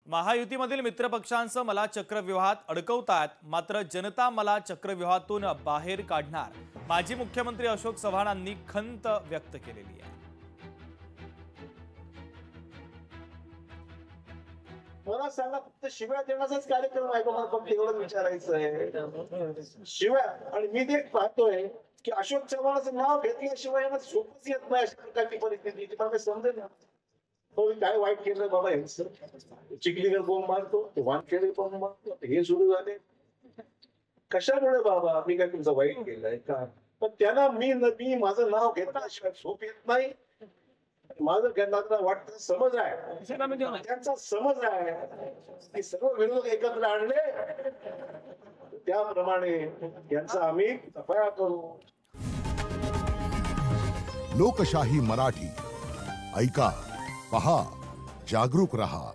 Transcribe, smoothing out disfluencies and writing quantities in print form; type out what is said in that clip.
महायुतीमधील मित्रपक्षांसह मला चक्रव्यूहात अडकवतात, मात्र जनता मला चक्रव्यूहातून बाहेर काढणार, माजी मुख्यमंत्री अशोक चव्हाणांनी खंत व्यक्त केलेली आहे। मला सांगा, फक्त शिव्या देण्याचाच कार्यक्रम आहे का? मला फक्त एवढं विचारायचं आहे, शिव्या। आणि मी ते पाहतोय की अशोक चव्हाणाचं नाव घेतल्याशिवाय यांना झोपच येत नाही, अशा प्रकारची परिस्थिती। मला काही समजेल ना, हो काय वाईट केलं बाबा यांचं? चिखलीकर बोंब मारतो, वानखेडे बोंब मारतो, हे सुरू झाले कशामुळे बाबा? मी काय तुमचं वाईट केलंय का? पण त्यांना मी माझं नाव घेतल्याशिवाय झोप येत नाही। माझं त्यांना वाटतं समज आहे, त्यांचा समज आहे की सर्व विरोधक एकत्र आणले त्याप्रमाणे यांचा आम्ही सफाया करू। लोकशाही मराठी ऐका, पहा, जागरूक रहा।